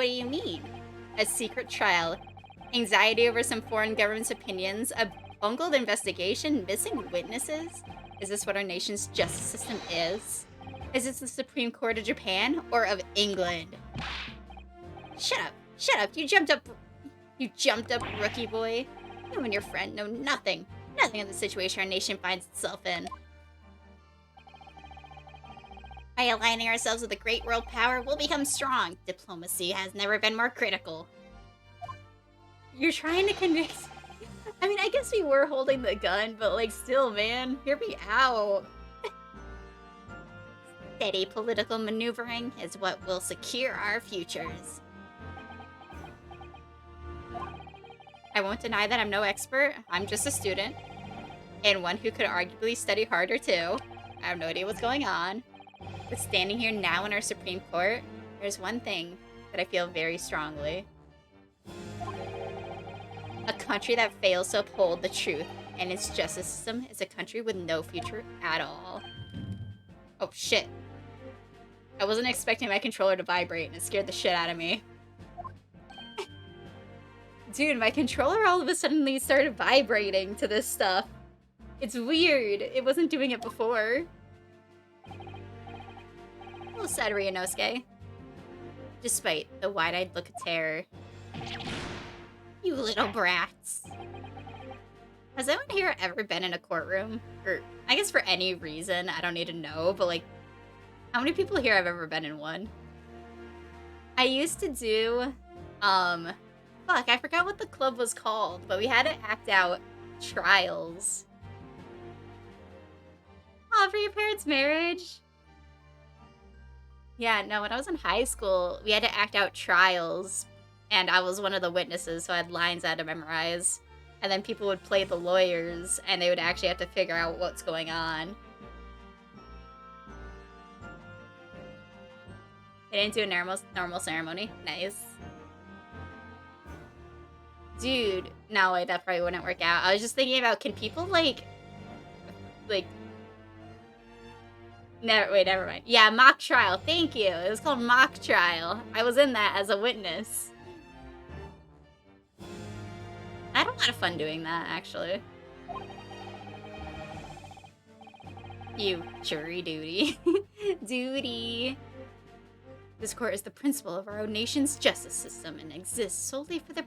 What do you mean? A secret trial, anxiety over some foreign government's opinions, a bungled investigation, missing witnesses? Is this what our nation's justice system is? Is this the Supreme Court of Japan or of England? Shut up! Shut up! You jumped up, rookie boy. You and your friend know nothing of the situation our nation finds itself in. By aligning ourselves with a great world power, we'll become strong. Diplomacy has never been more critical. You're trying to convince... I mean, I guess we were holding the gun, but, like, still, man. Hear me out. Steady political maneuvering is what will secure our futures. I won't deny that I'm no expert. I'm just a student. And one who could arguably study harder, too. I have no idea what's going on. But standing here now in our Supreme Court, there's one thing that I feel very strongly. A country that fails to uphold the truth and its justice system is a country with no future at all. Oh, shit. I wasn't expecting my controller to vibrate, and it scared the shit out of me. Dude, my controller all of a sudden started vibrating to this stuff. It's weird. It wasn't doing it before. Well said, Ryunosuke. Despite the wide-eyed look of terror. You little brats. Has anyone here ever been in a courtroom? Or, I guess for any reason, I don't need to know, but like, how many people here have ever been in one? I used to do, fuck, I forgot what the club was called, but we had to act out trials. Oh, for your parents' marriage? Yeah, no, when I was in high school, we had to act out trials, and I was one of the witnesses, so I had lines I had to memorize. And then people would play the lawyers, and they would actually have to figure out what's going on. They didn't do a normal ceremony. Nice. Dude, no, wait, that probably wouldn't work out. I was just thinking about, can people, like... Never mind. Yeah, mock trial. Thank you. It was called mock trial. I was in that as a witness. I had a lot of fun doing that, actually. You jury duty. Duty. This court is the principle of our own nation's justice system and exists solely for the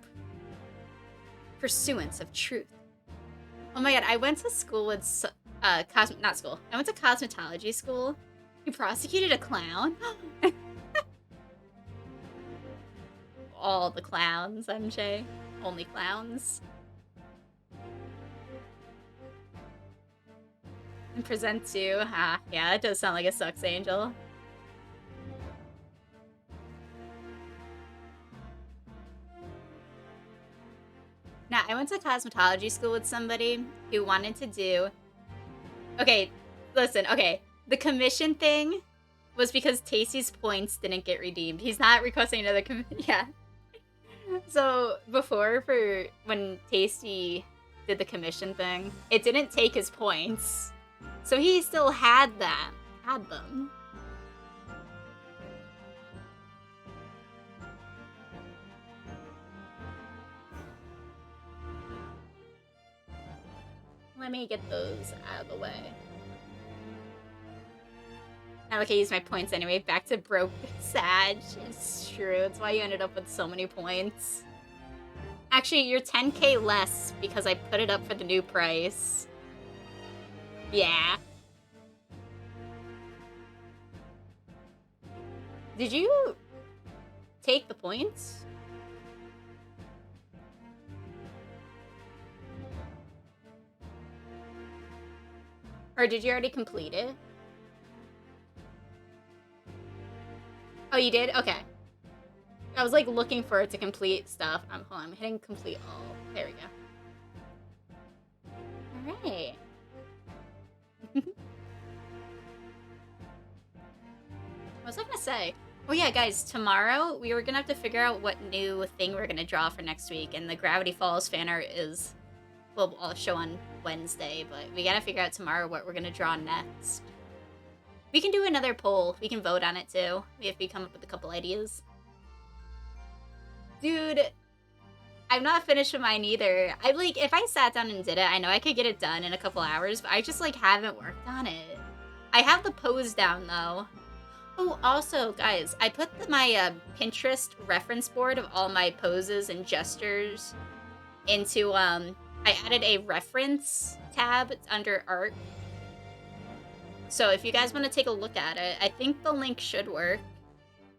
pursuance of truth. Oh my god, I went to school with... not school. I went to cosmetology school. You prosecuted a clown? All the clowns, MJ. Only clowns. And present to... Ah, yeah, that does sound like a sucks angel. Now, I went to cosmetology school with somebody who wanted to do... Okay, listen, okay. The commission thing was because Tasty's points didn't get redeemed. He's not requesting another yeah. So, before, when Tasty did the commission thing, it didn't take his points. So he still had them. Let me get those out of the way. Now I can use my points anyway. Back to broke Sag. It's true. It's why you ended up with so many points. Actually, you're 10k less because I put it up for the new price. Yeah. Did you take the points? Or did you already complete it? Oh, you did? Okay. I was like looking for it to complete stuff. Hold on, I'm hitting complete all. There we go. Alright. What was I gonna say? Oh yeah, guys, tomorrow we were gonna have to figure out what new thing we're gonna draw for next week, and the Gravity Falls fan art is... Well, I'll show on Wednesday, but we gotta figure out tomorrow what we're gonna draw next. We can do another poll. We can vote on it, too, if we come up with a couple ideas. Dude, I'm not finished with mine either. I like, if I sat down and did it, I know I could get it done in a couple hours, but I just like haven't worked on it. I have the pose down though. Oh, also, guys, I put my Pinterest reference board of all my poses and gestures into, I added a reference tab under art. So if you guys want to take a look at it, I think the link should work.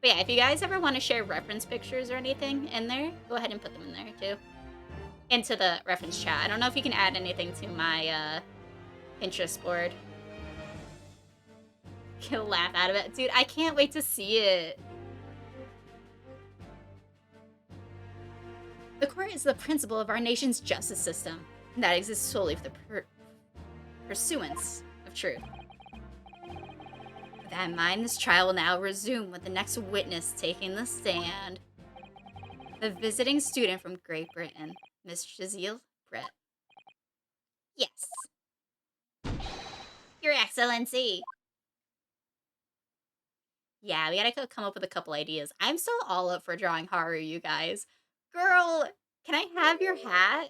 But yeah, if you guys ever want to share reference pictures or anything in there, go ahead and put them in there too. Into the reference chat. I don't know if you can add anything to my Pinterest board. Get a laugh out of it. Dude, I can't wait to see it. The court is the principle of our nation's justice system that exists solely for the pursuance of truth. With that in mind, this trial will now resume with the next witness taking the stand. The visiting student from Great Britain, Miss Giselle Brett. Yes. Your Excellency. Yeah, we gotta come up with a couple ideas. I'm still all up for drawing Haru, you guys. Girl, can I have your hat?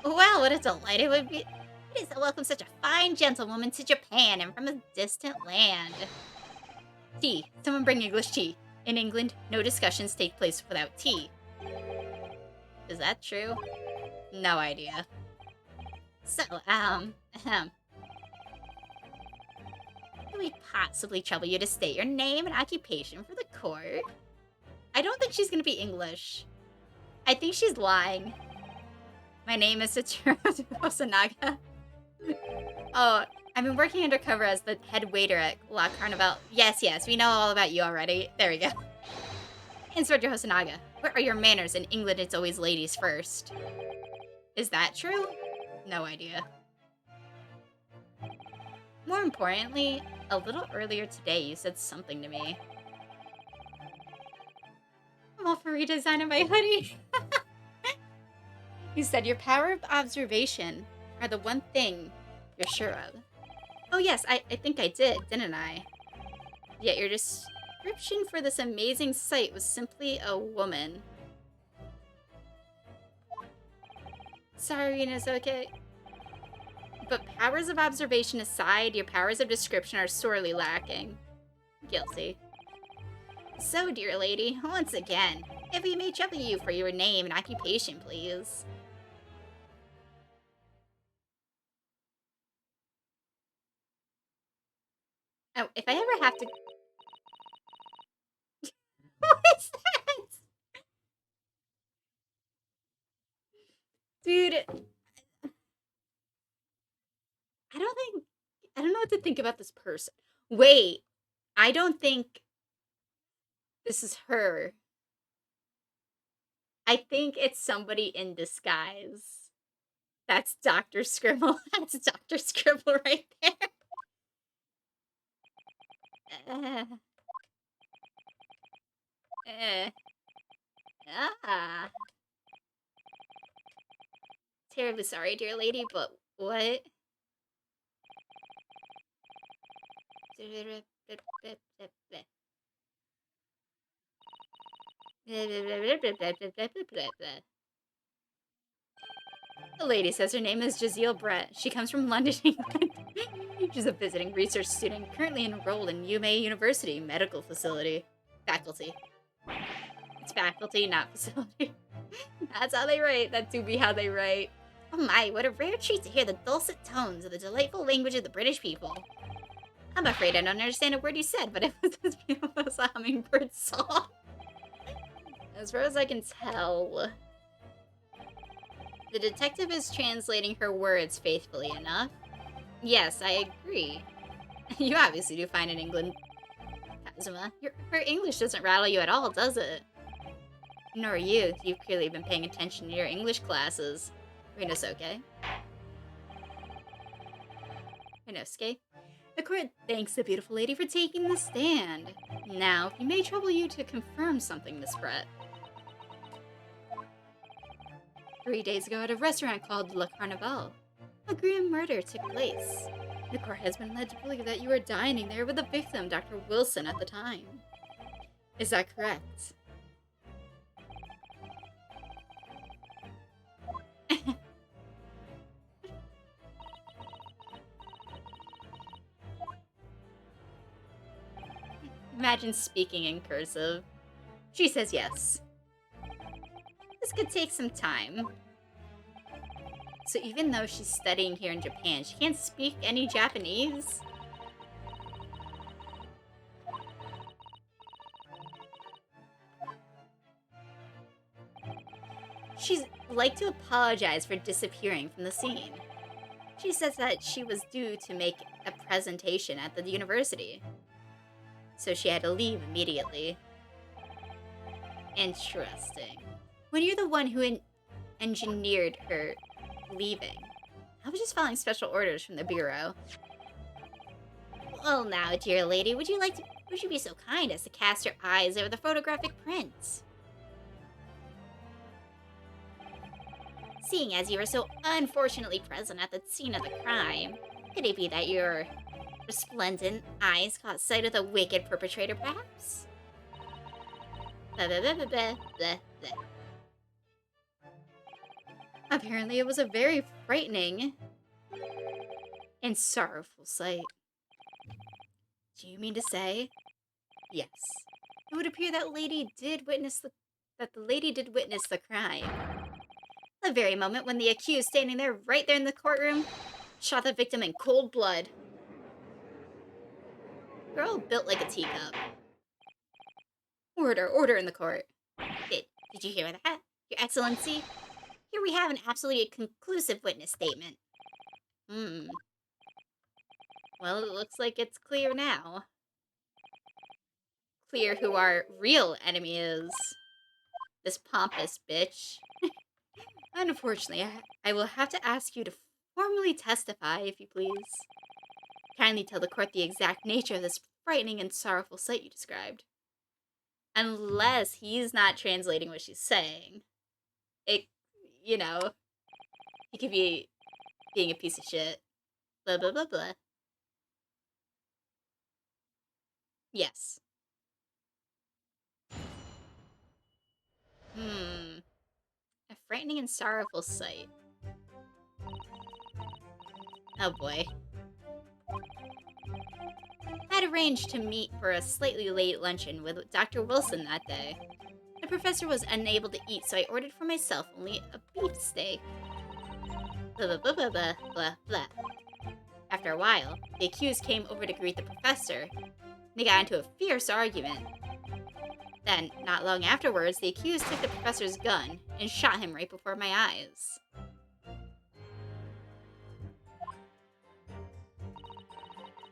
Well, what a delight it would be. It is to welcome such a fine gentlewoman to Japan and from a distant land. Tea. Someone bring English tea. In England, no discussions take place without tea. Is that true? No idea. So, can we possibly trouble you to state your name and occupation for the court? I don't think she's gonna be English. I think she's lying. My name is Satoru Osanaga. Oh, I've been working undercover as the head waiter at La Carnival. Yes, we know all about you already. There we go. Inspector Hosanaga, what are your manners? In England, it's always ladies first. Is that true? No idea. More importantly, a little earlier today, you said something to me. I'm all for redesigning my hoodie. You said your power of observation are the one thing you're sure of. Oh yes, I think I did, didn't I? Yet your description for this amazing sight was simply a woman. Sorry, Inazuke. But powers of observation aside, your powers of description are sorely lacking. Guilty. So, dear lady, once again, if we may trouble you for your name and occupation, please. Oh, if I ever have to... What is that? Dude. I don't know what to think about this person. Wait. I don't think this is her. I think it's somebody in disguise. That's Dr. Scribble. That's Dr. Scribble right there. Terribly sorry, dear lady, but what? The lady says her name is Giselle Brett. She comes from London, England. She's a visiting research student currently enrolled in UMA University Medical Facility. Faculty. It's faculty, not facility. That's how they write. That do be how they write. Oh my, what a rare treat to hear the dulcet tones of the delightful language of the British people. I'm afraid I don't understand a word you said, but it was as beautiful as a hummingbird song. As far as I can tell... The detective is translating her words faithfully enough. Yes, I agree. You obviously do fine in England, Kazuma. Her English doesn't rattle you at all, does it? Nor you. You've clearly been paying attention to your English classes. Rinosuke. Rinosuke. The court thanks the beautiful lady for taking the stand. Now, it may trouble you to confirm something, Miss Brett. 3 days ago at a restaurant called Le Carnival, a grim murder took place. The court has been led to believe that you were dining there with the victim, Dr. Wilson, at the time. Is that correct? Imagine speaking in cursive. She says yes. This could take some time. So even though she's studying here in Japan, she can't speak any Japanese? She'd like to apologize for disappearing from the scene. She says that she was due to make a presentation at the university, so she had to leave immediately. Interesting. When you're the one who engineered her leaving, I was just following special orders from the bureau. Well now, dear lady, would you be so kind as to cast your eyes over the photographic prints? Seeing as you were so unfortunately present at the scene of the crime, could it be that your resplendent eyes caught sight of the wicked perpetrator, perhaps? Blah, blah, blah, blah, blah, blah, blah. Apparently it was a very frightening and sorrowful sight. Do you mean to say? Yes. It would appear that the lady did witness the crime. The very moment when the accused, standing there right there in the courtroom, shot the victim in cold blood. You're all built like a teacup. Order in the court. Did you hear that, Your Excellency? Here we have an absolutely conclusive witness statement. Well, it looks like it's clear now. Clear who our real enemy is. This pompous bitch. Unfortunately, I will have to ask you to formally testify, if you please. Kindly tell the court the exact nature of this frightening and sorrowful sight you described. Unless he's not translating what she's saying. He could be being a piece of shit. Blah, blah, blah, blah. Yes. A frightening and sorrowful sight. Oh boy. I had arranged to meet for a slightly late luncheon with Dr. Wilson that day. The professor was unable to eat, so I ordered for myself only a beefsteak. Blah, blah, blah, blah, blah, blah, blah. After a while, the accused came over to greet the professor. They got into a fierce argument. Then, not long afterwards, the accused took the professor's gun and shot him right before my eyes.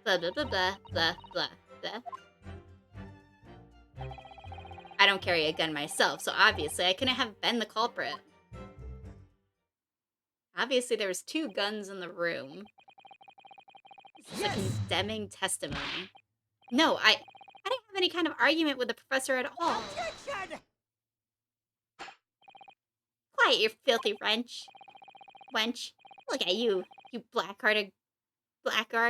Blah, blah, blah, blah, blah, blah, blah. I don't carry a gun myself, so obviously I couldn't have been the culprit. Obviously there was 2 guns in the room. This is a condemning testimony. No, I didn't have any kind of argument with the professor at all. Objection! Quiet, you filthy wench. Look at you, you blackguard,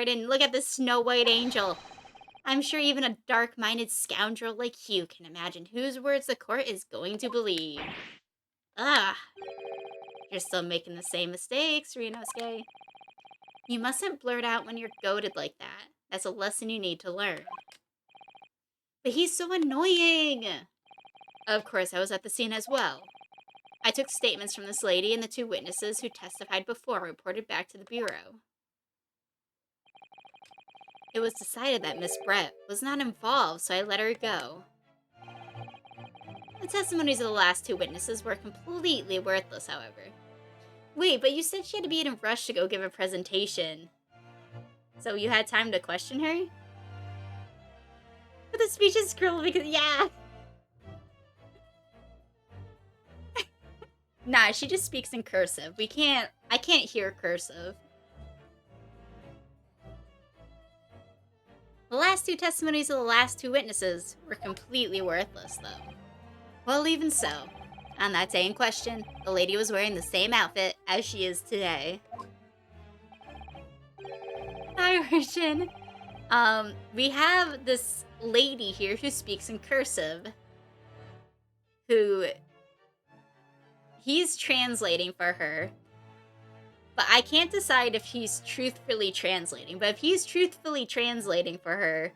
and look at this Snow White angel. I'm sure even a dark-minded scoundrel like you can imagine whose words the court is going to believe. Ah, you're still making the same mistakes, Ryunosuke. You mustn't blurt out when you're goaded like that. That's a lesson you need to learn. But he's so annoying! Of course, I was at the scene as well. I took statements from this lady and the 2 witnesses who testified before and reported back to the bureau. It was decided that Miss Brett was not involved, so I let her go. The testimonies of the last 2 witnesses were completely worthless, however. Wait, but you said she had to be in a rush to go give a presentation. So you had time to question her? But the speech is cruel because, yeah. Nah, she just speaks in cursive. I can't hear cursive. The last 2 testimonies of the last 2 witnesses were completely worthless, though. Well, even so, on that day in question, the lady was wearing the same outfit as she is today. I version. We have this lady here who speaks in cursive. Who... He's translating for her. But I can't decide if he's truthfully translating. But if he's truthfully translating for her,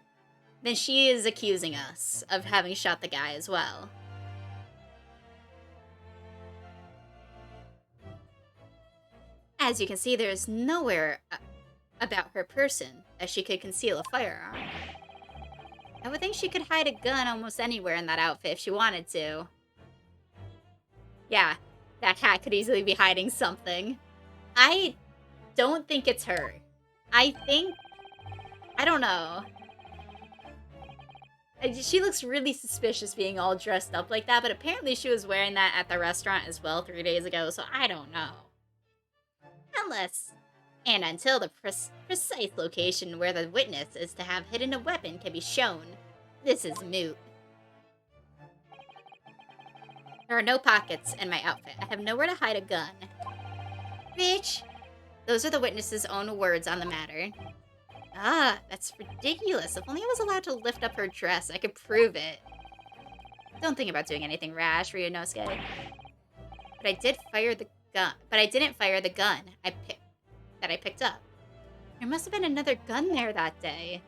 then she is accusing us of having shot the guy as well. As you can see, there is nowhere about her person that she could conceal a firearm. I would think she could hide a gun almost anywhere in that outfit if she wanted to. Yeah, that hat could easily be hiding something. I don't think it's her. I don't know. She looks really suspicious being all dressed up like that, but apparently she was wearing that at the restaurant as well 3 days ago, so I don't know. Unless, and until the precise location where the witness is to have hidden a weapon can be shown, this is moot. There are no pockets in my outfit. I have nowhere to hide a gun. Bitch! Those are the witness's own words on the matter. Ah, that's ridiculous. If only I was allowed to lift up her dress, I could prove it. Don't think about doing anything rash, Ryunosuke. But I did fire the gun. But I didn't fire the gun that I picked up. There must have been another gun there that day.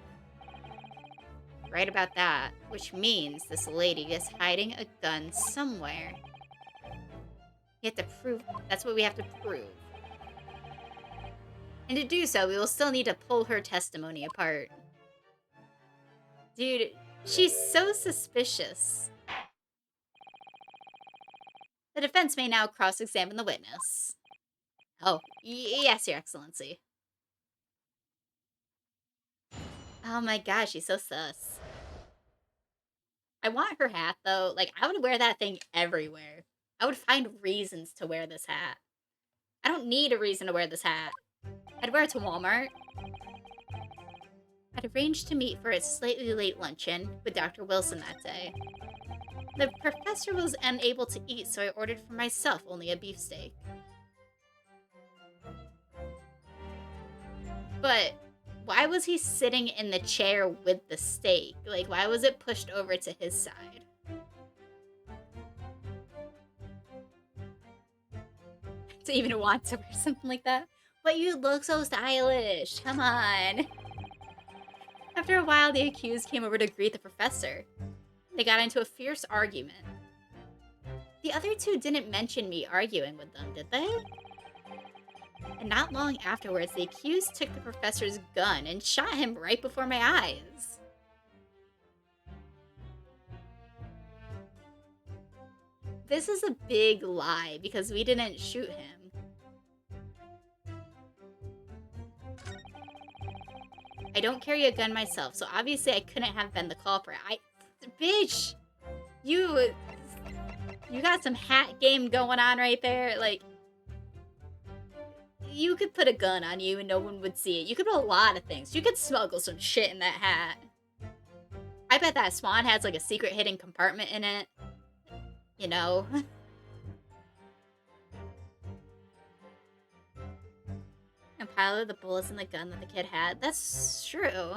Right about that, which means this lady is hiding a gun somewhere. You have to prove. That's what we have to prove. And to do so, we will still need to pull her testimony apart. Dude, she's so suspicious. The defense may now cross-examine the witness. Oh, yes, Your Excellency. Oh my gosh, she's so sus. I want her hat, though. Like, I would wear that thing everywhere. I would find reasons to wear this hat. I don't need a reason to wear this hat. I'd wear it to Walmart. I'd arranged to meet for a slightly late luncheon with Dr. Wilson that day. The professor was unable to eat, so I ordered for myself only a beefsteak. But why was he sitting in the chair with the steak? Like, why was it pushed over to his side? To even want to wear something like that? But you look so stylish. Come on. After a while, the accused came over to greet the professor. They got into a fierce argument. The other two didn't mention me arguing with them, did they? And not long afterwards, the accused took the professor's gun and shot him right before my eyes. This is a big lie because we didn't shoot him. I don't carry a gun myself, so obviously I couldn't have been the culprit. Bitch! You got some hat game going on right there. Like, you could put a gun on you and no one would see it. You could put a lot of things. You could smuggle some shit in that hat. I bet that swan has like a secret hidden compartment in it. You know? And pile of the bullets in the gun that the kid had. That's true.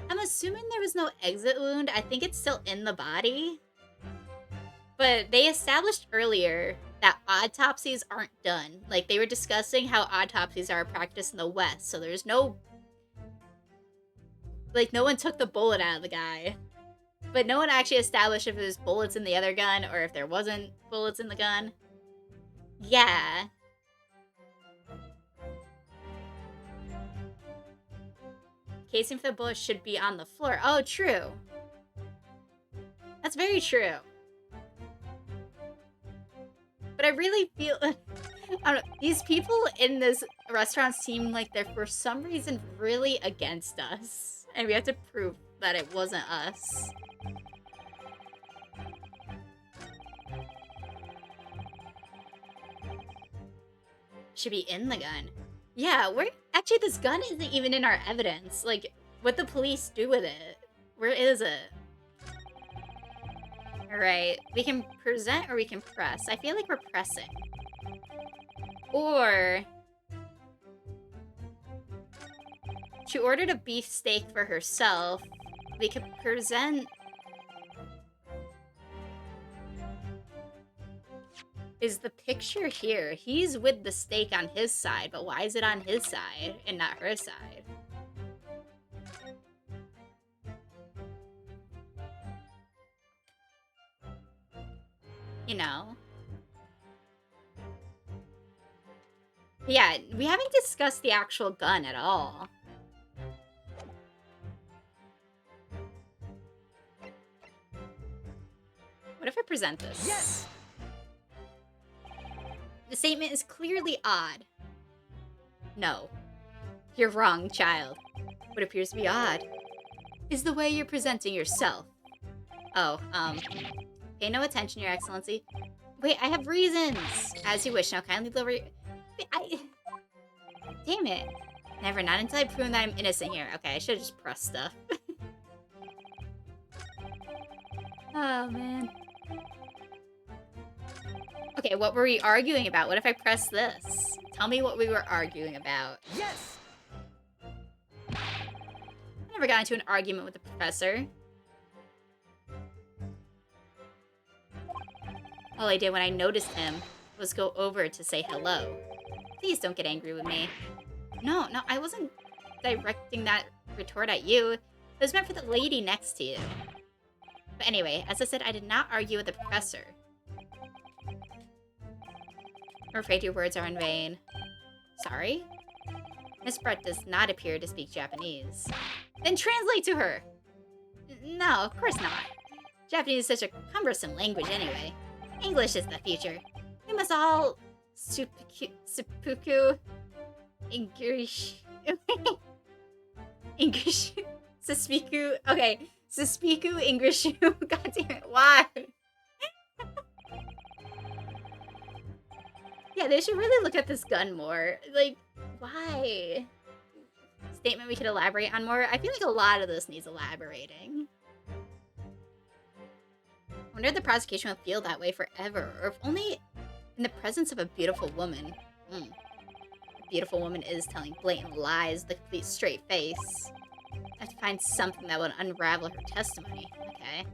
I'm assuming there was no exit wound. I think it's still in the body. But they established earlier that autopsies aren't done. Like, they were discussing how autopsies are a practice in the West. So there's no... Like, no one took the bullet out of the guy. But no one actually established if there's bullets in the other gun or if there wasn't bullets in the gun. Yeah. Casing for the bullet should be on the floor. Oh, true. That's very true. But I really feel... I don't know. These people in this restaurant seem like they're, for some reason, really against us. And we have to prove that it wasn't us. Should be in the gun. Yeah, actually, this gun isn't even in our evidence. Like, what the police do with it? Where is it? Alright, we can present or we can press. I feel like we're pressing. Or... She ordered a beefsteak for herself. We could present... Is the picture here? He's with the steak on his side, but why is it on his side and not her side? You know? Yeah, we haven't discussed the actual gun at all. What if I present this? Yes! The statement is clearly odd. No. You're wrong, child. What appears to be odd is the way you're presenting yourself. Oh, pay no attention, Your Excellency. Wait, I have reasons! As you wish, now kindly deliver your... Damn it. Never, not until I've proven that I'm innocent here. Okay, I should've just pressed stuff. Oh, man. Okay, what were we arguing about? What if I press this? Tell me what we were arguing about. Yes! I never got into an argument with the professor. All I did when I noticed him was go over to say hello. Please don't get angry with me. No, I wasn't directing that retort at you. It was meant for the lady next to you. But anyway, as I said, I did not argue with the professor. I'm afraid your words are in vain. Sorry? Miss Brett does not appear to speak Japanese. Then translate to her! No, of course not. Japanese is such a cumbersome language anyway. English is the future. We must all... Seppuku... English... English... Suspiku... Okay. Suspiku English... God damn it, why? Yeah, they should really look at this gun more. Like, why? Statement we could elaborate on more. I feel like a lot of this needs elaborating. I wonder if the prosecution will feel that way forever, or if only in the presence of a beautiful woman. A beautiful woman is telling blatant lies with a complete straight face. I have to find something that will unravel her testimony. Okay.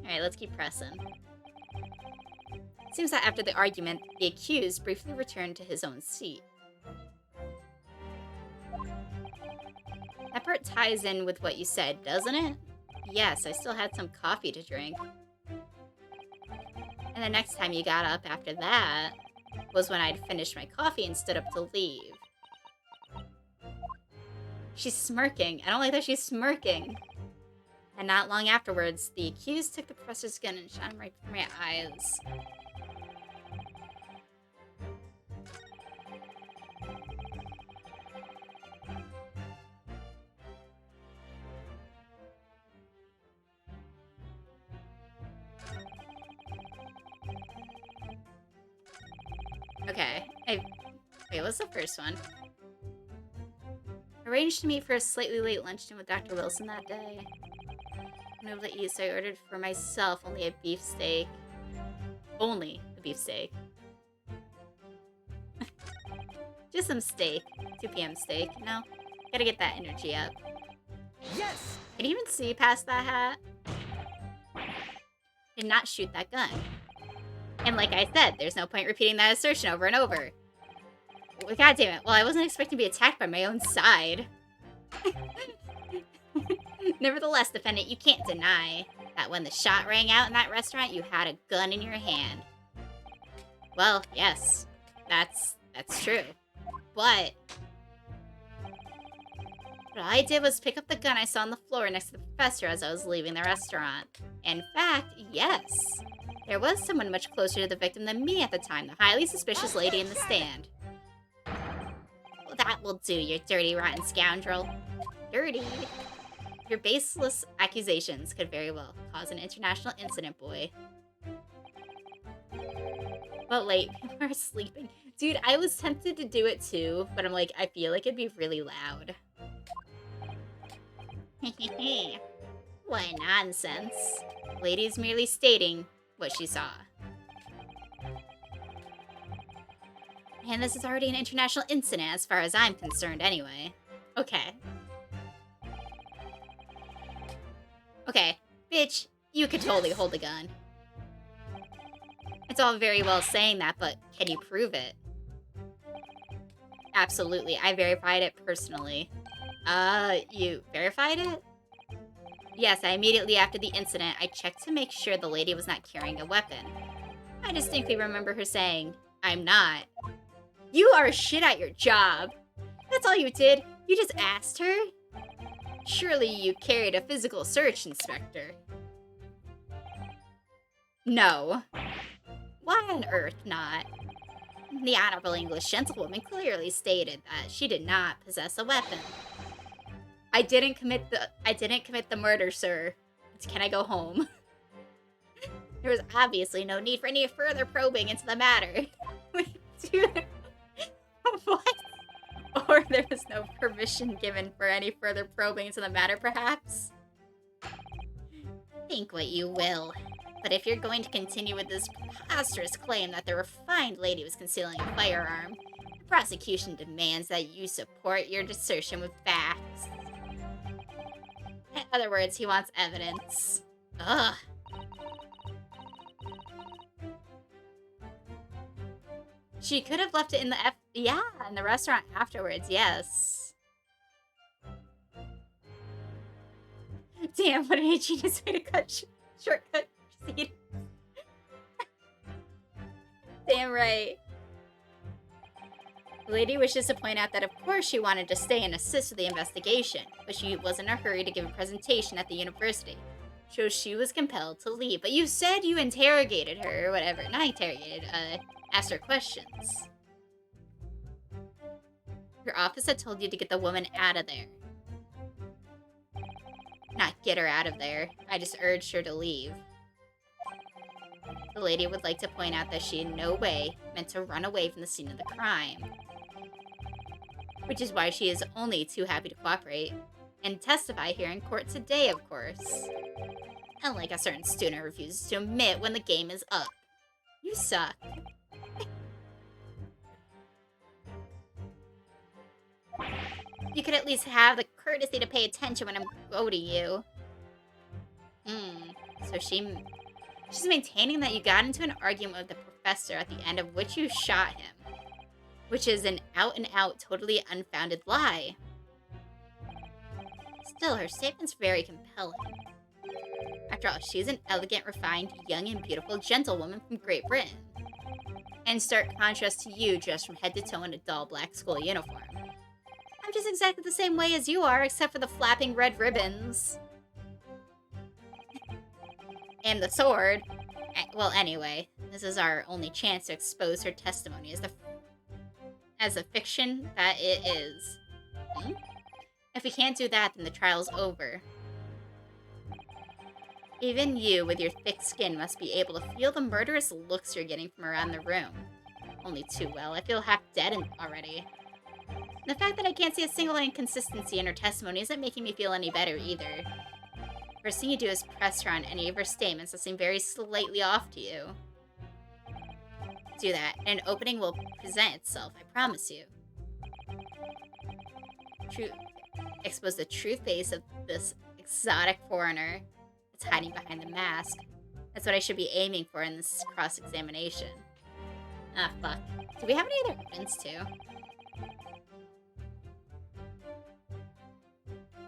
Alright, let's keep pressing. It seems that after the argument, the accused briefly returned to his own seat. That part ties in with what you said, doesn't it? Yes, I still had some coffee to drink. And the next time you got up after that was when I'd finished my coffee and stood up to leave. She's smirking. I don't like that she's smirking. And not long afterwards, the accused took the professor's gun and shot him right before my eyes. Okay. Wait, what's the first one? Arranged to meet for a slightly late luncheon with Dr. Wilson that day. Unable to eat, so I ordered for myself only a beefsteak. Only a beefsteak. Just some steak. 2 p.m. steak, you know? Gotta get that energy up. Yes! Can you even see past that hat? Did not shoot that gun. And like I said, there's no point repeating that assertion over and over. God damn it. Well, I wasn't expecting to be attacked by my own side. Nevertheless, defendant, you can't deny that when the shot rang out in that restaurant, you had a gun in your hand. Well, yes. That's true. But what I did was pick up the gun I saw on the floor next to the professor as I was leaving the restaurant. In fact, yes. There was someone much closer to the victim than me at the time, the highly suspicious lady in the stand. Well, that will do, you dirty, rotten scoundrel. Dirty? Your baseless accusations could very well cause an international incident, boy. But late, people are sleeping. Dude, I was tempted to do it too, but I'm like, I feel like it'd be really loud. What nonsense. Lady's merely stating what she saw. And this is already an international incident as far as I'm concerned anyway. Okay. Okay, bitch, you could totally hold a gun. It's all very well saying that, but can you prove it? Absolutely, I verified it personally. You verified it? Yes, immediately after the incident, I checked to make sure the lady was not carrying a weapon. I distinctly remember her saying, "I'm not." You are shit at your job. That's all you did? You just asked her? Surely you carried a physical search, Inspector. No. Why on earth not? The Honorable English Gentlewoman clearly stated that she did not possess a weapon. I didn't commit the murder, sir. Can I go home? There was obviously no need for any further probing into the matter. Dude, what? Or there was no permission given for any further probing into the matter, perhaps? Think what you will. But if you're going to continue with this preposterous claim that the refined lady was concealing a firearm, the prosecution demands that you support your assertion with facts. In other words, he wants evidence. Ugh. She could have left it in the in the restaurant afterwards, yes. Damn, what an ingenious way to cut shortcut proceedings. Damn right. The lady wishes to point out that of course she wanted to stay and assist with the investigation, but she was in a hurry to give a presentation at the university. So she was compelled to leave. But you said you interrogated her or whatever. Not interrogated, asked her questions. Your office had told you to get the woman out of there. Not get her out of there. I just urged her to leave. The lady would like to point out that she in no way meant to run away from the scene of the crime. Which is why she is only too happy to cooperate and testify here in court today, of course. Unlike a certain student who refuses to admit when the game is up. You suck. You could at least have the courtesy to pay attention when I'm quoting you. So she's maintaining that you got into an argument with the professor at the end of which you shot him. Which is an out-and-out, totally unfounded lie. Still, her statement's very compelling. After all, she's an elegant, refined, young and beautiful gentlewoman from Great Britain. In stark contrast to you, dressed from head to toe in a dull black school uniform. I'm just exactly the same way as you are, except for the flapping red ribbons. And the sword. Well, anyway, this is our only chance to expose her testimony as the fiction that it is. If we can't do that, then the trial's over. Even you, with your thick skin, must be able to feel the murderous looks you're getting from around the room. Only too well. I feel half dead already. The fact that I can't see a single inconsistency in her testimony isn't making me feel any better either. First thing you do is press her on any of her statements that seem very slightly off to you. Do that, and an opening will present itself, I promise you. Expose the true face of this exotic foreigner that's hiding behind the mask. That's what I should be aiming for in this cross-examination. Ah, fuck. Do we have any other evidence, too?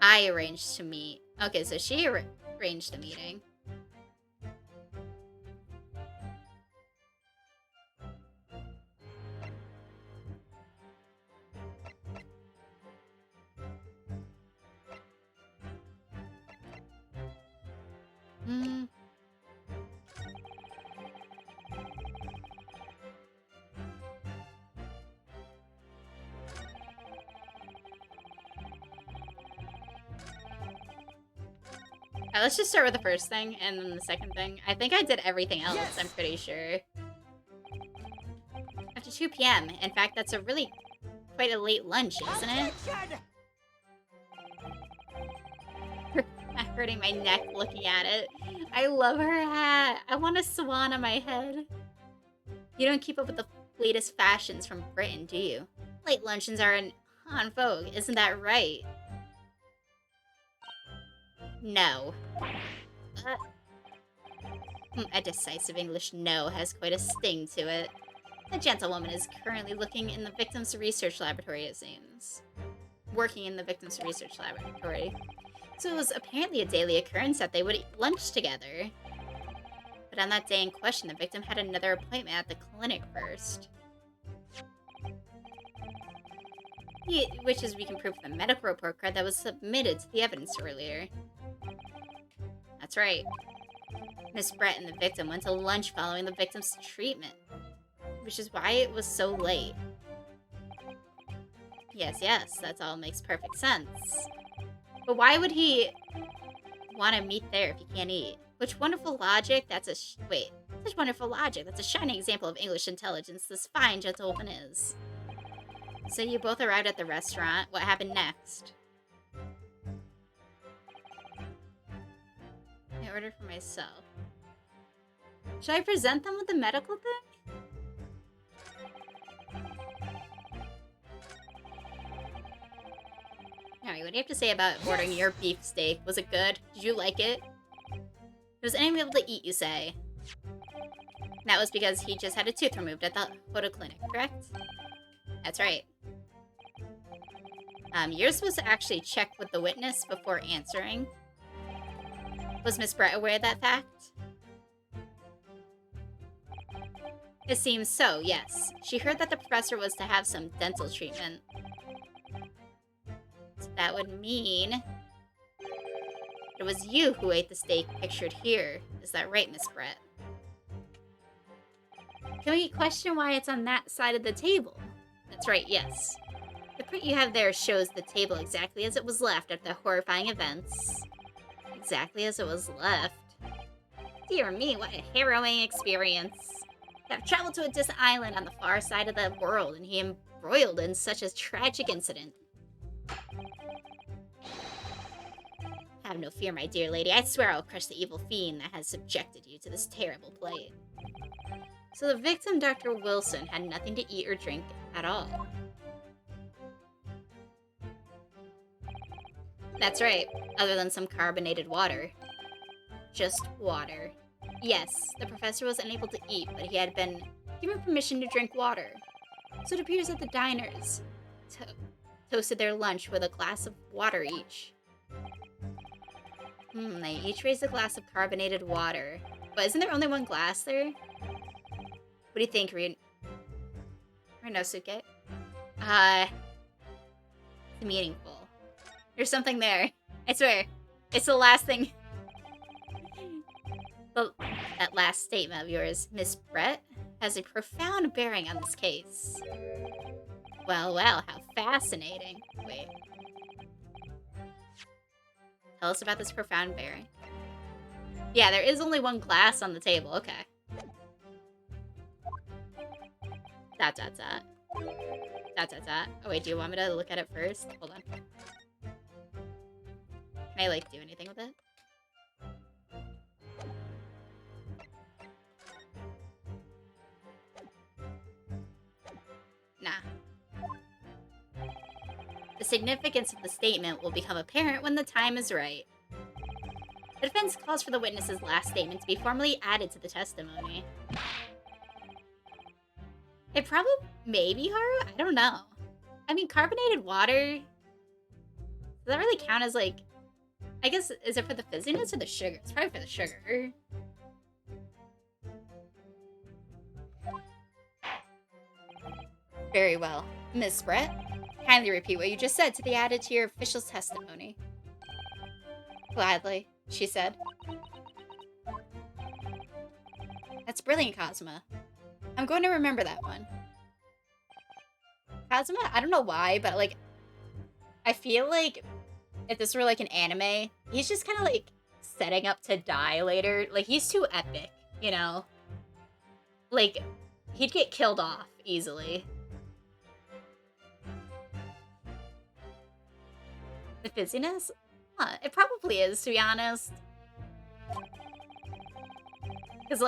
I arranged to meet. Okay, so she arranged the meeting. Let's just start with the first thing and then the second thing. I think I did everything else, yes! I'm pretty sure. After 2 p.m. In fact, that's a really quite a late lunch, isn't it? I'm hurting my neck looking at it. I love her hat. I want a swan on my head. You don't keep up with the latest fashions from Britain, do you? Late luncheons are on vogue, isn't that right? No. A decisive English no has quite a sting to it. The gentlewoman is currently looking in the victim's research laboratory, it seems. Working in the victim's research laboratory. So it was apparently a daily occurrence that they would eat lunch together. But on that day in question, the victim had another appointment at the clinic first. Which is we can prove from the medical report card that was submitted to the evidence earlier. That's right. Miss Brett and the victim went to lunch following the victim's treatment. Which is why it was so late. Yes, that all makes perfect sense. But why would he want to meet there if he can't eat? Which wonderful logic, such wonderful logic, that's a shining example of English intelligence this fine gentlewoman is. So you both arrived at the restaurant. What happened next? I ordered for myself. Should I present them with the medical thing? Alright, what do you have to say about ordering your beefsteak? Was it good? Did you like it? Was anyone able to eat, you say? That was because he just had a tooth removed at the photo clinic, correct? That's right. You're supposed to actually check with the witness before answering. Was Miss Brett aware of that fact? It seems so, yes. She heard that the professor was to have some dental treatment. So that would mean it was you who ate the steak pictured here. Is that right, Miss Brett? Can we question why it's on that side of the table? That's right, yes. The print you have there shows the table exactly as it was left after the horrifying events. Exactly as it was left. Dear me, what a harrowing experience. To have traveled to a distant island on the far side of the world and he embroiled in such a tragic incident. Have no fear, my dear lady. I swear I'll crush the evil fiend that has subjected you to this terrible plight. So the victim, Dr. Wilson, had nothing to eat or drink at all. That's right, other than some carbonated water. Just water. Yes, the professor was unable to eat, but he had been given permission to drink water. So it appears that the diners toasted their lunch with a glass of water each. They each raised a glass of carbonated water. But isn't there only one glass there? What do you think, Rinosuke? It's meaningful. There's something there. I swear. It's the last thing. That last statement of yours, Miss Brett, has a profound bearing on this case. Well, how fascinating. Wait. Tell us about this profound bearing. Yeah, there is only one glass on the table. Okay. Dot. Oh, wait, do you want me to look at it first? Hold on. Can I, do anything with it? Nah. The significance of the statement will become apparent when the time is right. The defense calls for the witness's last statement to be formally added to the testimony. It probably may be Haru? I don't know. I mean, carbonated water... Does that really count as, I guess, is it for the fizziness or the sugar? It's probably for the sugar. Very well. Miss Brett, kindly repeat what you just said to be added to your official testimony. Gladly, she said. That's brilliant, Kazuma. I'm going to remember that one. Kazuma, I don't know why, but, I feel like if this were, an anime, he's just kind of, setting up to die later. He's too epic, you know? He'd get killed off easily. The fizziness? Huh, it probably is, to be honest. Because,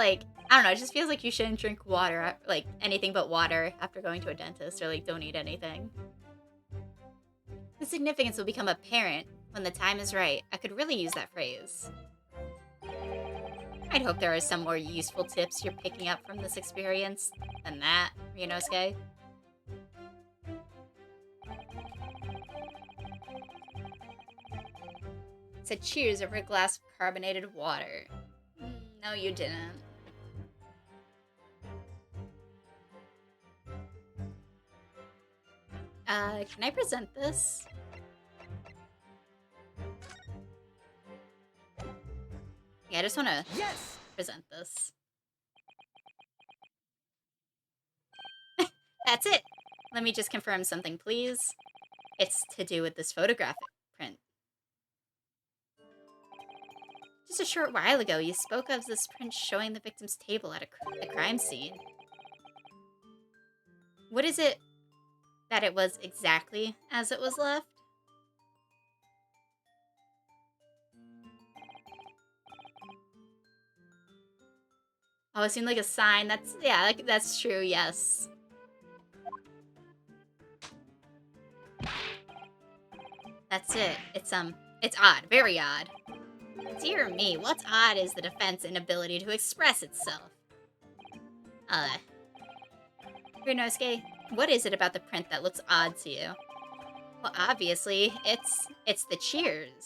I don't know, it just feels like you shouldn't drink water, like anything but water after going to a dentist, or like don't eat anything. The significance will become apparent when the time is right. I could really use that phrase. I'd hope there are some more useful tips you're picking up from this experience than that, Ryunosuke. Said cheers over a glass of carbonated water. No, you didn't. Can I present this? Yeah, I just want to present this. That's it! Let me just confirm something, please. It's to do with this photographic print. Just a short while ago, you spoke of this print showing the victim's table at a crime scene. What is it that it was exactly as it was left? Oh, it seemed like a sign. That's true, yes. That's it. It's odd. Very odd. Dear me, what's odd is the defense inability to express itself. Ryunosuke, what is it about the print that looks odd to you? Well, obviously, it's the cheers.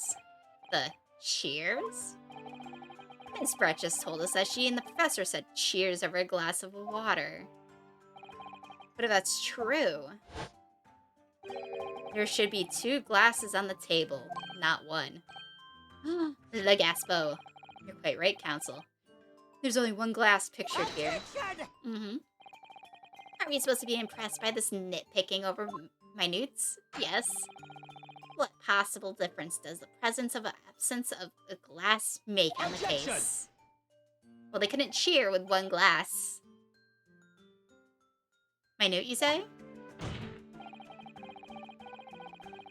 The cheers? Miss Brett just told us that she and the professor said cheers over a glass of water. But if that's true, there should be 2 glasses on the table, not 1. Le Gaspo. You're quite right, Counsel. There's only 1 glass pictured here. Are we supposed to be impressed by this nitpicking over minutes? Yes. What possible difference does the presence of absence of a glass make on the case? Well, they couldn't cheer with 1 glass. Minute, you say?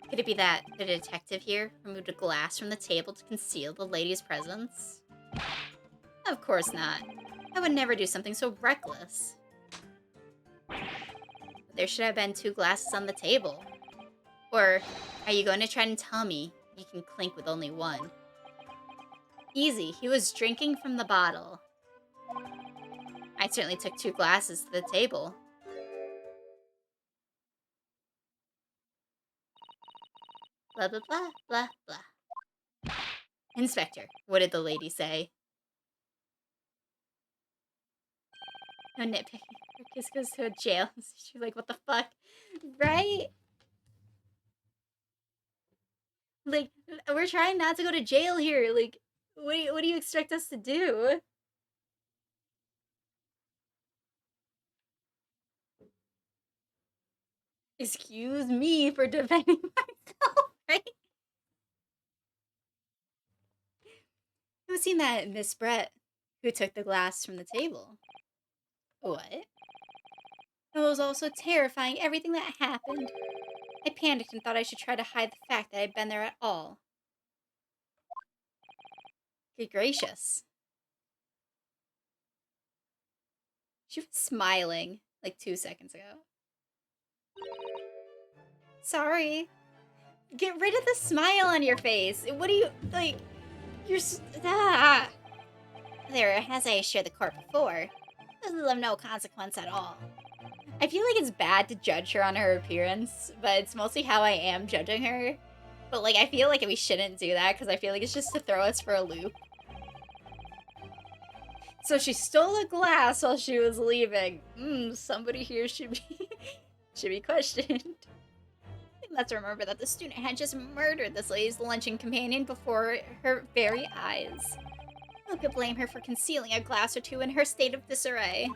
Could it be that the detective here removed a glass from the table to conceal the lady's presence? Of course not. I would never do something so reckless. But there should have been 2 glasses on the table. Or are you going to try and tell me you can clink with only 1? Easy, he was drinking from the bottle. I certainly took 2 glasses to the table. Blah, blah, blah, blah, blah. Inspector, what did the lady say? No nitpicking. Her kiss goes to a jail. She's like, what the fuck? Right? Like, we're trying not to go to jail here. Like, what do you expect us to do? Excuse me for defending myself, right? Who's seen that Miss Brett who took the glass from the table? What? It was also terrifying, everything that happened. I panicked and thought I should try to hide the fact that I'd been there at all. Good gracious. She was smiling like 2 seconds ago. Sorry. Get rid of the smile on your face. What do you, like, you're, There, as I assured the court before, this is of no consequence at all. I feel like it's bad to judge her on her appearance, but it's mostly how I am judging her. But, like, I feel like we shouldn't do that, because I feel like it's just to throw us for a loop. So she stole a glass while she was leaving. Somebody here should be questioned. Let's remember that the student had just murdered this lady's luncheon companion before her very eyes. Who could blame her for concealing a glass or 2 in her state of disarray?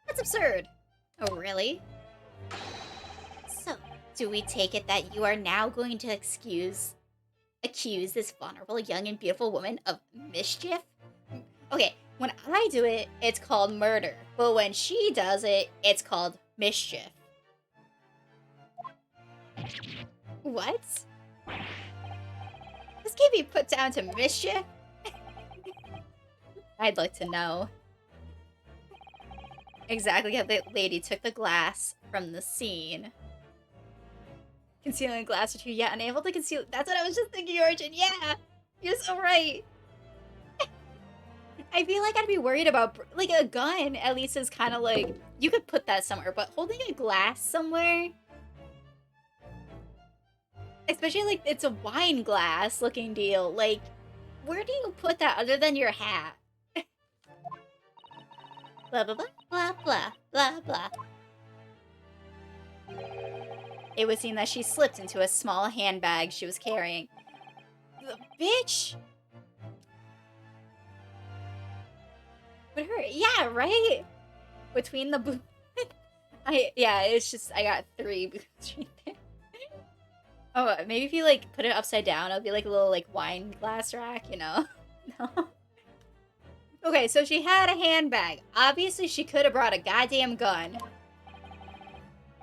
That's absurd. Oh, really? So, do we take it that you are now going to accuse this vulnerable, young, and beautiful woman of mischief? Okay, when I do it, it's called murder. But when she does it, it's called mischief. What? This can't be put down to mischief? I'd like to know. Exactly how the lady took the glass from the scene. Concealing a glass or two, yeah, unable to conceal. That's what I was just thinking, Origin. Yeah, you're so right. I feel like I'd be worried about, like, a gun at least is kind of like, you could put that somewhere, but holding a glass somewhere, especially like it's a wine glass looking deal, like, where do you put that other than your hat? Blah, blah, blah, blah, blah, blah, blah. It was seen that she slipped into a small handbag she was carrying. The bitch! But her, yeah, right? Between the boots. Yeah, it's just, I got 3 boots right there. Oh, maybe if you, like, put it upside down, it'll be like a little, like, wine glass rack, you know? No? Okay, so she had a handbag. Obviously, she could have brought a goddamn gun.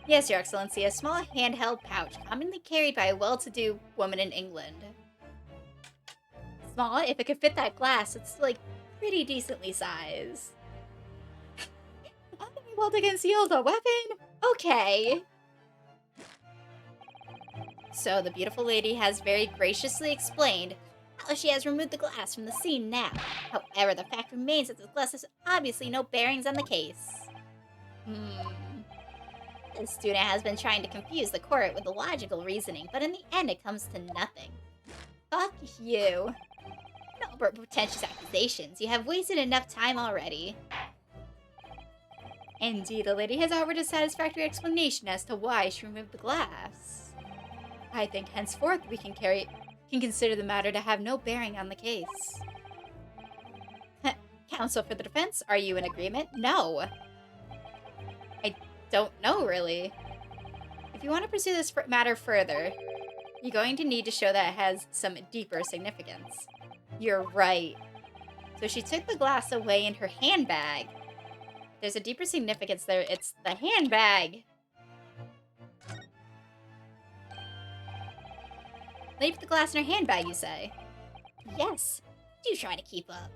Yes, Your Excellency, a small handheld pouch, commonly carried by a well-to-do woman in England. Small? If it could fit that glass, it's, like, pretty decently sized. Unable to conceal the weapon? Okay. So, the beautiful lady has very graciously explained how she has removed the glass from the scene now. However, the fact remains that the glass has obviously no bearings on the case. The student has been trying to confuse the court with the logical reasoning, but in the end it comes to nothing. Fuck you. No more pretentious accusations. You have wasted enough time already. Indeed, the lady has offered a satisfactory explanation as to why she removed the glass. I think henceforth we can consider the matter to have no bearing on the case. Counsel for the defense, are you in agreement? No. I don't know, really. If you want to pursue this matter further, you're going to need to show that it has some deeper significance. You're right. So she took the glass away in her handbag. There's a deeper significance there. It's the handbag. Leave the glass in her handbag, you say? Yes. Do try to keep up.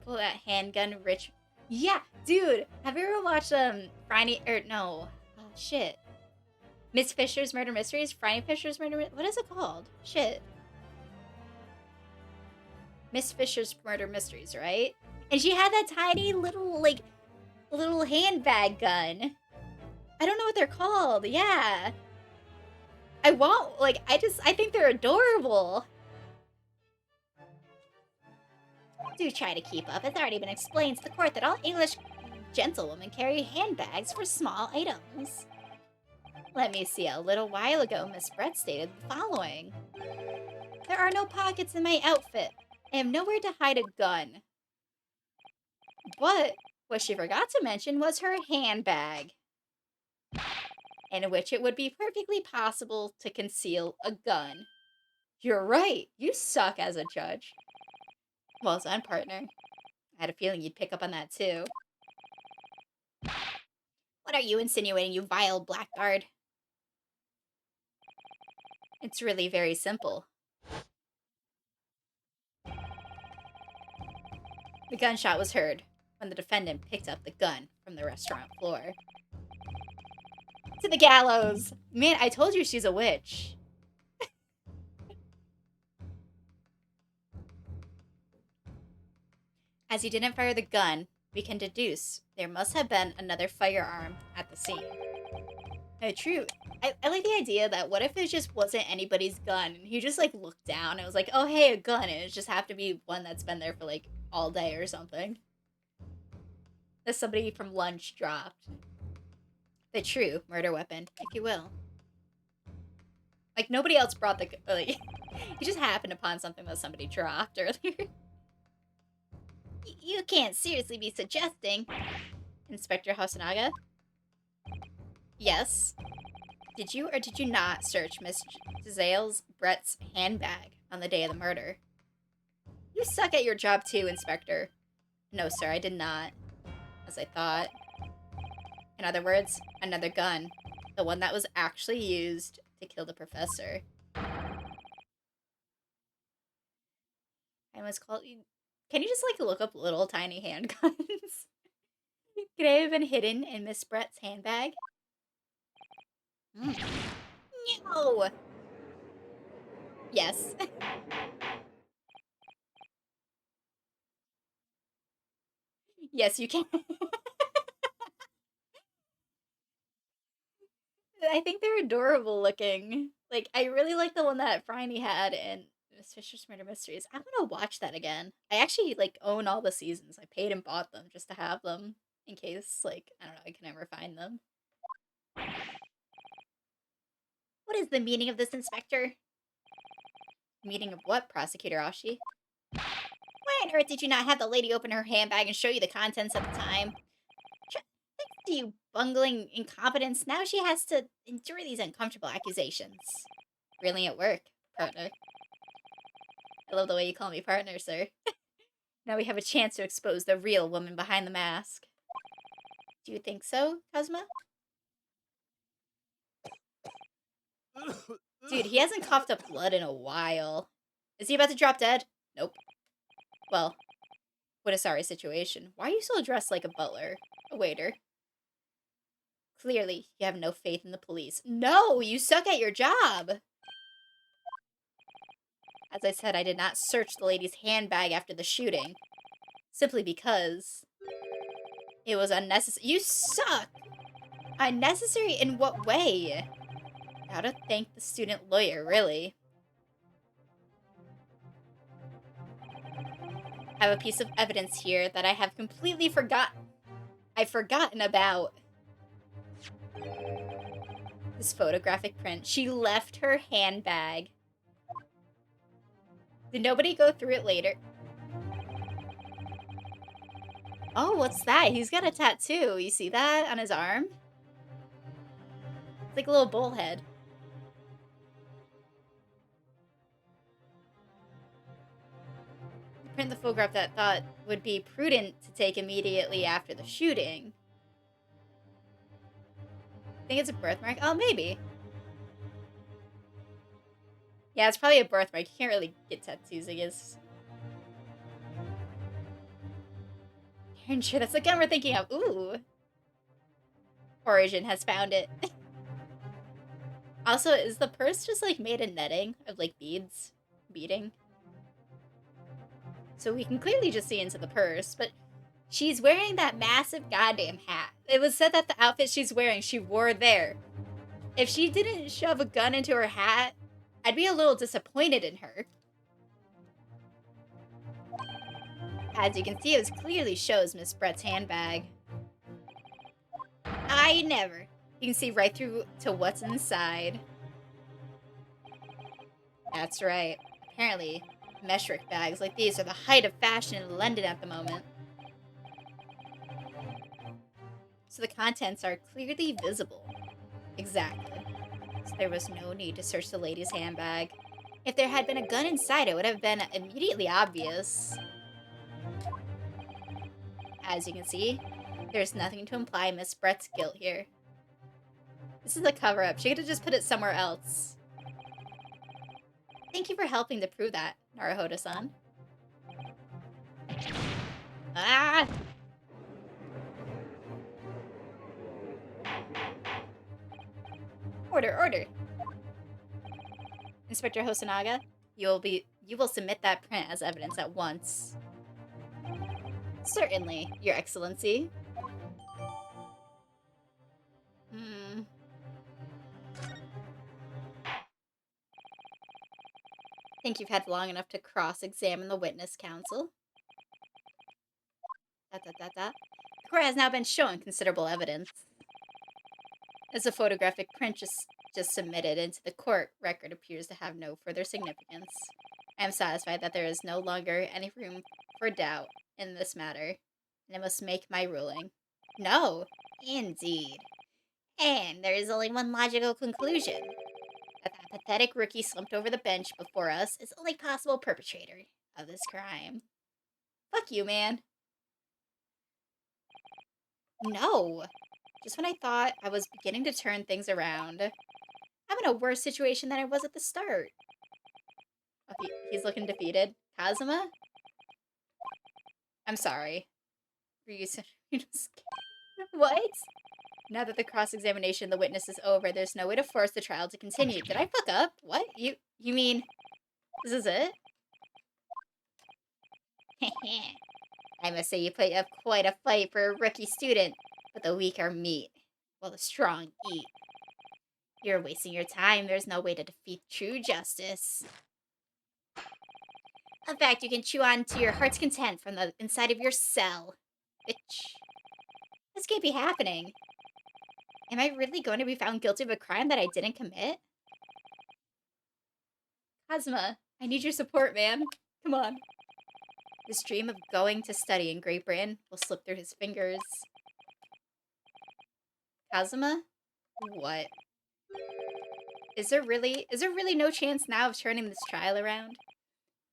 Pull that handgun, rich. Yeah, dude. Have you ever watched Friday? Or no, oh shit. Miss Fisher's Murder Mysteries. Friday Fisher's Murder. What is it called? Shit. Miss Fisher's Murder Mysteries, right? And she had that tiny little like little handbag gun. I don't know what they're called. Yeah. I think they're adorable. Do try to keep up. It's already been explained to the court that all English gentlewomen carry handbags for small items. Let me see. A little while ago, Miss Brett stated the following. There are no pockets in my outfit. I have nowhere to hide a gun. But what she forgot to mention was her handbag, in which it would be perfectly possible to conceal a gun. You're right. You suck as a judge. Well done, partner. I had a feeling you'd pick up on that too. What are you insinuating, you vile blackguard? It's really very simple. The gunshot was heard when the defendant picked up the gun from the restaurant floor. To the gallows! Man, I told you she's a witch. As he didn't fire the gun, we can deduce there must have been another firearm at the scene. No, true. I like the idea that what if it just wasn't anybody's gun and he just like looked down and it was like, oh hey, a gun, and it just happened to be one that's been there for like all day or something. That somebody from lunch dropped. The true murder weapon, if you will. Like nobody else brought the like you just happened upon something that somebody dropped earlier. You can't seriously be suggesting. Inspector Hosonaga? Yes. Did you or did you not search Miss Zales Brett's handbag on the day of the murder? You suck at your job too, Inspector. No, sir, I did not. As I thought. In other words, another gun. The one that was actually used to kill the professor. I must call you. Can you just like look up little tiny handguns? Could I have been hidden in Miss Brett's handbag? Mm. No! Yes. Yes, you can. I think they're adorable looking. Like, I really like the one that Bryony had in Miss Fisher's Murder Mysteries. I want to watch that again. I actually, like, own all the seasons. I paid and bought them just to have them in case, like, I don't know, I can never find them. What is the meaning of this, Inspector? Meaning of what, Prosecutor Ashi? Why on earth did you not have the lady open her handbag and show you the contents at the time? Thanks to you bungling incompetence, now she has to endure these uncomfortable accusations. Really at work, partner. I love the way you call me partner, sir. Now we have a chance to expose the real woman behind the mask. Do you think so, Cosmo? Dude, he hasn't coughed up blood in a while. Is he about to drop dead? Nope. Well, what a sorry situation. Why are you still dressed like a butler? A waiter? Clearly, you have no faith in the police. No, you suck at your job! As I said, I did not search the lady's handbag after the shooting. Simply because it was unnecessary. You suck! Unnecessary in what way? Gotta thank the student lawyer, really. I have a piece of evidence here that I have completely forgotten. I've forgotten about. This photographic print. She left her handbag. Did nobody go through it later? Oh, what's that? He's got a tattoo. You see that on his arm? It's like a little bullhead. Print the photograph that thought would be prudent to take immediately after the shooting. Think it's a birthmark? Oh, maybe. Yeah, it's probably a birthmark. You can't really get tattoos, I guess. You're sure that's the gun we're thinking of. Ooh. Origin has found it. Also, is the purse just, like, made of netting? Of, like, beads? Beading? So we can clearly just see into the purse, but she's wearing that massive goddamn hat. It was said that the outfit she's wearing, she wore there. If she didn't shove a gun into her hat, I'd be a little disappointed in her. As you can see, it clearly shows Miss Brett's handbag. I never. You can see right through to what's inside. That's right. Apparently, metric bags like these are the height of fashion in London at the moment. So the contents are clearly visible. Exactly. So there was no need to search the lady's handbag. If there had been a gun inside, it would have been immediately obvious. As you can see, there's nothing to imply Miss Brett's guilt here. This is a cover-up. She could have just put it somewhere else. Thank you for helping to prove that, Naruhodo-san. Ah! Order, order. Inspector Hosonaga, you will submit that print as evidence at once. Certainly, Your Excellency. Hmm. Think you've had long enough to cross-examine the witness counsel. The court has now been shown considerable evidence. As a photographic print just submitted into the court record appears to have no further significance. I am satisfied that there is no longer any room for doubt in this matter, and I must make my ruling. No, indeed. And there is only one logical conclusion. That pathetic rookie slumped over the bench before us is the only possible perpetrator of this crime. Fuck you, man. No. Just when I thought I was beginning to turn things around, I'm in a worse situation than I was at the start. Oh, he's looking defeated. Kazuma? I'm sorry. Ryusen. What? Now that the cross-examination of the witness is over, there's no way to force the trial to continue. Did I fuck up? What? You mean this is it? I must say you put up quite a fight for a rookie student, but the weak are meat, while the strong eat. You're wasting your time. There's no way to defeat true justice. In fact, you can chew on to your heart's content from the inside of your cell. Bitch. This can't be happening. Am I really going to be found guilty of a crime that I didn't commit? Cosma, I need your support, man. Come on. This dream of going to study in Great Britain will slip through his fingers. Kazuma? What? Is there really no chance now of turning this trial around?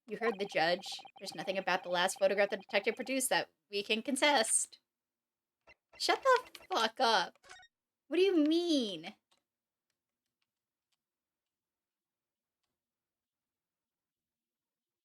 You heard the judge. There's nothing about the last photograph the detective produced that we can contest. Shut the fuck up. What do you mean?